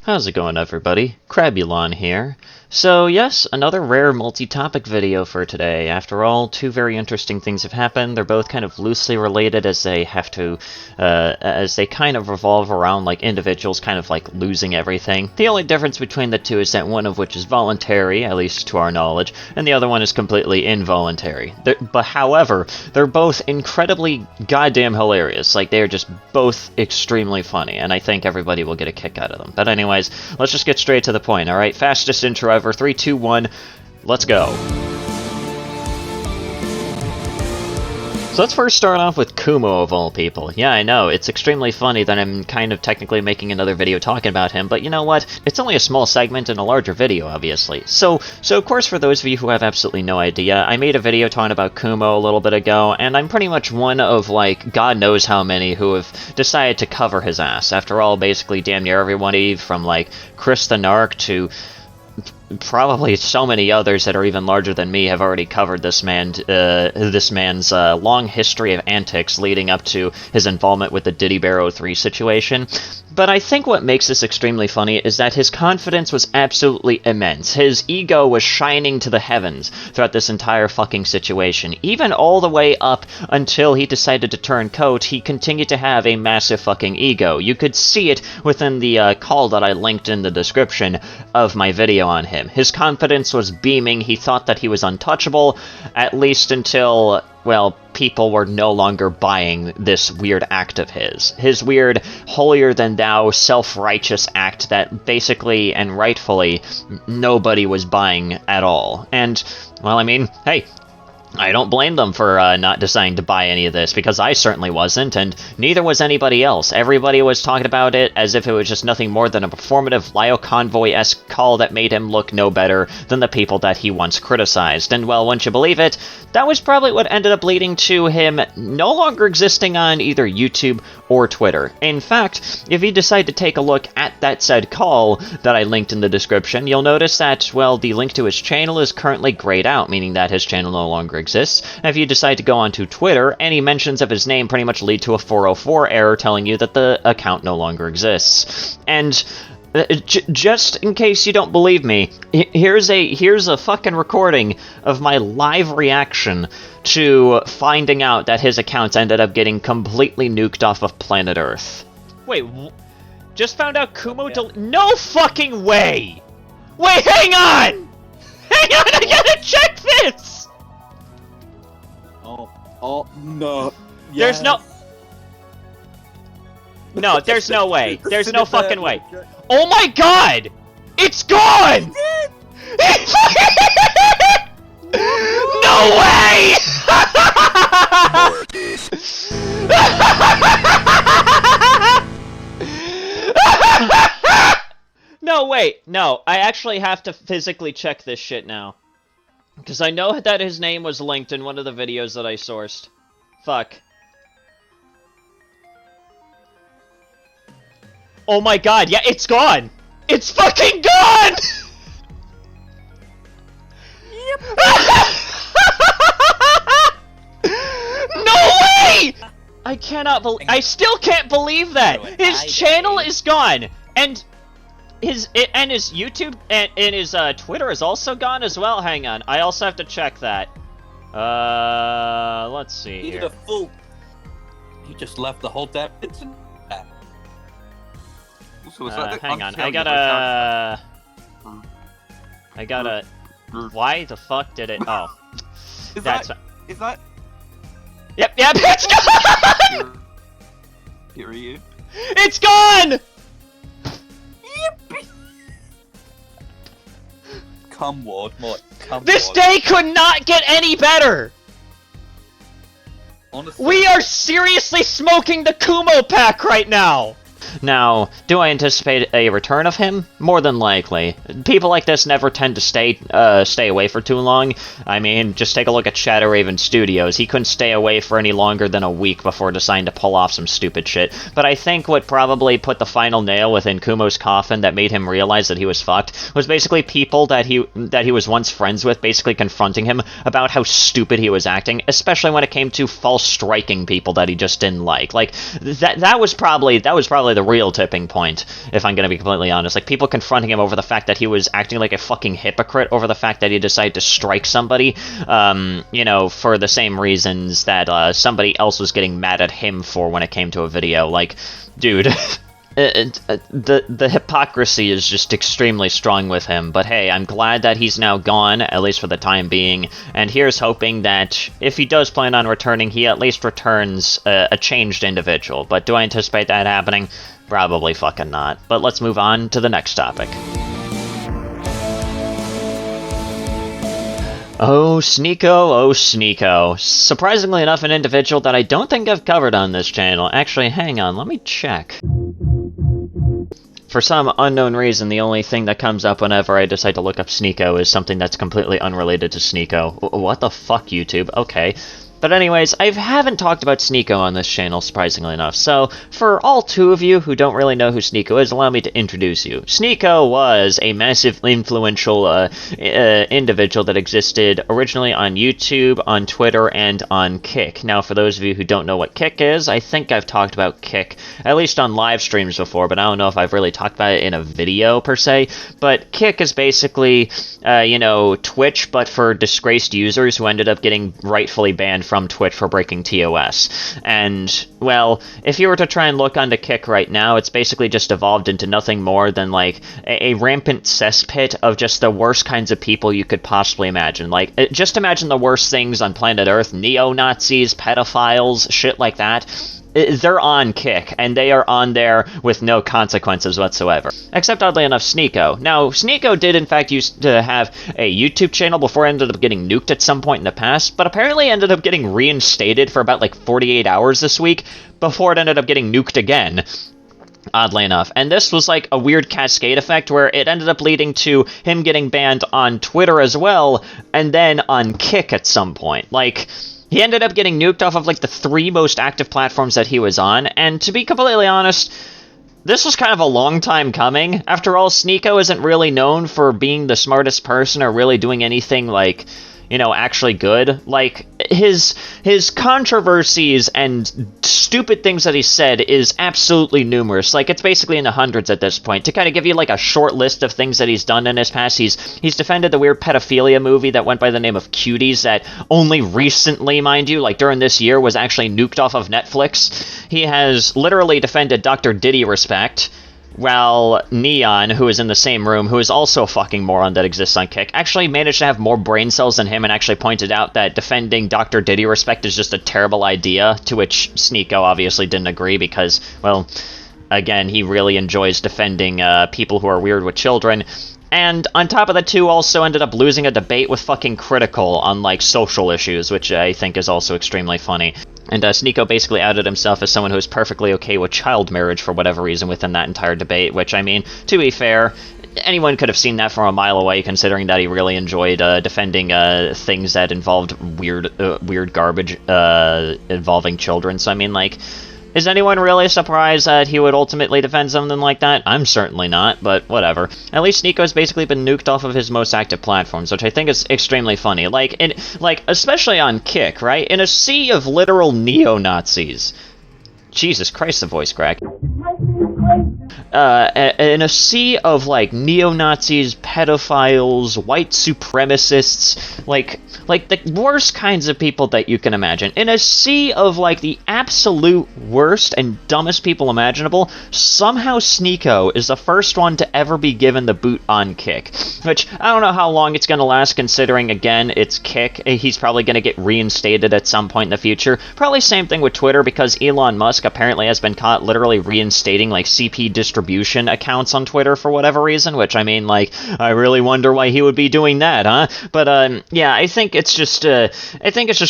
How's it going, everybody? Crabulon here. So yes, another rare multi-topic video for today. After all, two very interesting things have happened. They're both kind of loosely related as they have to, as they kind of revolve around like individuals kind of like losing everything. The only difference between the two is that one of which is voluntary, at least to our knowledge, and the other one is completely involuntary. However, they're both incredibly goddamn hilarious. Like, they're just both extremely funny, and I think everybody will get a kick out of them. But anyways, let's just get straight to the point, alright? Fastest intro ever. 3, 2, 1, let's go. So let's first start off with Kumo, of all people. Yeah, I know, it's extremely funny that I'm kind of technically making another video talking about him, but you know what? It's only a small segment in a larger video, obviously. So of course, for those of you who have absolutely no idea, I made a video talking about Kumo a little bit ago, and I'm pretty much one of, like, God knows how many who have decided to cover his ass. After all, basically damn near everyone, from, like, Chris the Narc to probably so many others that are even larger than me have already covered this man's long history of antics leading up to his involvement with the Diddy Bear 03 situation. But I think what makes this extremely funny is that his confidence was absolutely immense. His ego was shining to the heavens throughout this entire fucking situation. Even all the way up until he decided to turn coat, he continued to have a massive fucking ego. You could see it within the call that I linked in the description of my video on him. His confidence was beaming. He thought that he was untouchable, at least until, well, people were no longer buying this weird act of his. His weird, holier-than-thou, self-righteous act that basically and rightfully nobody was buying at all. And, well, I mean, hey, I don't blame them for not deciding to buy any of this, because I certainly wasn't, and neither was anybody else. Everybody was talking about it as if it was just nothing more than a performative Lio Convoy-esque call that made him look no better than the people that he once criticized. And, well, once you believe it, that was probably what ended up leading to him no longer existing on either YouTube or Twitter. In fact, if you decide to take a look at that said call that I linked in the description, you'll notice that, well, the link to his channel is currently grayed out, meaning that his channel no longer exists. And if you decide to go onto Twitter, any mentions of his name pretty much lead to a 404 error telling you that the account no longer exists. And just in case you don't believe me, here's a fucking recording of my live reaction to finding out that his accounts ended up getting completely nuked off of planet Earth. Wait, just found out Kumo no fucking way! Wait, hang on! Hang on, I gotta check this! Oh, no. There's Yes. No, there's no way. There's no fucking way. Oh my god! It's gone! No way! No, wait. No, I actually have to physically check this shit now. Because I know that his name was linked in one of the videos that I sourced. Fuck. Oh my god, yeah, it's gone! It's fucking gone! Yep. No way! I cannot believe- I still can't believe that! His channel is gone! And his YouTube and his Twitter is also gone as well. Hang on, I also have to check that. Let's see here. He did a full. He just left the whole damn internet. So is that hang on, I gotta. Why the fuck did it? Oh, Is that's. Is that? Yep, it's gone. Here are you. It's gone. Come, Ward, more. Come, This Ward. day could not get any better! Honestly, We are seriously smoking the Kumo pack right now! Now, do I anticipate a return of him? More than likely. People like this never tend to stay away for too long. I mean, just take a look at Shadow Raven Studios. He couldn't stay away for any longer than a week before deciding to pull off some stupid shit. But I think what probably put the final nail within Kumo's coffin that made him realize that he was fucked was basically people that he was once friends with basically confronting him about how stupid he was acting, especially when it came to false striking people that he just didn't like. Like, that was probably probably the real tipping point, if I'm going to be completely honest. Like, people confronting him over the fact that he was acting like a fucking hypocrite over the fact that he decided to strike somebody, you know, for the same reasons that somebody else was getting mad at him for when it came to a video. Like, dude... the hypocrisy is just extremely strong with him, but hey, I'm glad that he's now gone, at least for the time being, and here's hoping that if he does plan on returning, he at least returns a changed individual. But do I anticipate that happening? Probably fucking not. But let's move on to the next topic. Oh, Sneako. Surprisingly enough, an individual that I don't think I've covered on this channel. Actually, hang on, let me check. For some unknown reason, the only thing that comes up whenever I decide to look up Sneako is something that's completely unrelated to Sneako. What the fuck, YouTube? Okay. But anyways, I haven't talked about Sneako on this channel, surprisingly enough, so for all two of you who don't really know who Sneako is, allow me to introduce you. Sneako was a massively influential individual that existed originally on YouTube, on Twitter, and on Kick. Now, for those of you who don't know what Kick is, I think I've talked about Kick, at least on live streams before, but I don't know if I've really talked about it in a video, per se. But Kick is basically, you know, Twitch, but for disgraced users who ended up getting rightfully banned from Twitch for breaking TOS. And, well, if you were to try and look onto Kick right now, it's basically just evolved into nothing more than, like, a rampant cesspit of just the worst kinds of people you could possibly imagine. Like, just imagine the worst things on planet Earth: neo-Nazis, pedophiles, shit like that. They're on Kick, and they are on there with no consequences whatsoever. Except, oddly enough, Sneako. Now, Sneako did, in fact, used to have a YouTube channel before it ended up getting nuked at some point in the past, but apparently ended up getting reinstated for about, like, 48 hours this week before it ended up getting nuked again. Oddly enough. And this was like a weird cascade effect where it ended up leading to him getting banned on Twitter as well, and then on Kick at some point. Like... he ended up getting nuked off of, like, the 3 most active platforms that he was on, and to be completely honest, this was kind of a long time coming. After all, Sneako isn't really known for being the smartest person or really doing anything, like, you know, actually good. Like, his controversies and stupid things that he said is absolutely numerous. Like, it's basically in the hundreds at this point. To kind of give you, like, a short list of things that he's done in his past, he's defended the weird pedophilia movie that went by the name of Cuties that only recently, mind you, like during this year, was actually nuked off of Netflix. He has literally defended Dr. Diddy Respect, while Neon, who is in the same room, who is also a fucking moron that exists on Kick, actually managed to have more brain cells than him and actually pointed out that defending Dr. Diddy Respect is just a terrible idea, to which Sneako obviously didn't agree because, well, again, he really enjoys defending people who are weird with children. And on top of the two, also ended up losing a debate with fucking Critical on, like, social issues, which I think is also extremely funny. And Sneako basically outed himself as someone who is perfectly okay with child marriage for whatever reason within that entire debate, which, I mean, to be fair, anyone could have seen that from a mile away, considering that he really enjoyed defending things that involved weird garbage involving children. So, I mean, like... is anyone really surprised that he would ultimately defend something like that? I'm certainly not, but whatever. At least Sneako's basically been nuked off of his most active platforms, which I think is extremely funny. Like, especially on Kick, right? In a sea of literal neo-Nazis. Jesus Christ, the voice crack. In a sea of, like, neo-Nazis, pedophiles, white supremacists, like the worst kinds of people that you can imagine. In a sea of, like, the absolute worst and dumbest people imaginable, somehow Sneako is the first one to ever be given the boot on Kick. Which, I don't know how long it's gonna last, considering, again, it's Kick. He's probably gonna get reinstated at some point in the future. Probably same thing with Twitter, because Elon Musk apparently has been caught literally reinstating, like, CP distribution accounts on Twitter for whatever reason, which, I mean, like, I really wonder why he would be doing that, huh? But, yeah, I think it's just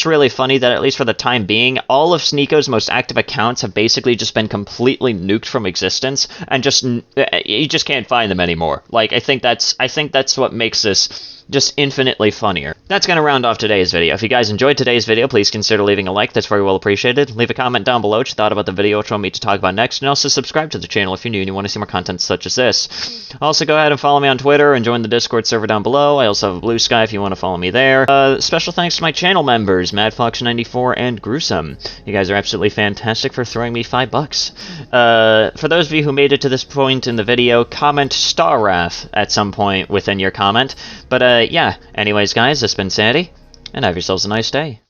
really funny that, at least for the time being, all of Sneako's most active accounts have basically just been completely nuked from existence, and you just can't find them anymore. Like, I think that's what makes this just infinitely funnier. That's going to round off today's video. If you guys enjoyed today's video, please consider leaving a like. That's very well appreciated. Leave a comment down below what you thought about the video, what you want me to talk about next, and also subscribe to the channel if you're new and you want to see more content such as this. Also, go ahead and follow me on Twitter and join the Discord server down below. I also have a Blue Sky if you want to follow me there. Special thanks to my channel members, MadFox94 and Gruesome. You guys are absolutely fantastic for throwing me $5. For those of you who made it to this point in the video, comment Star Wrath at some point within your comment. But yeah, anyways guys, this has been Sandy, and have yourselves a nice day.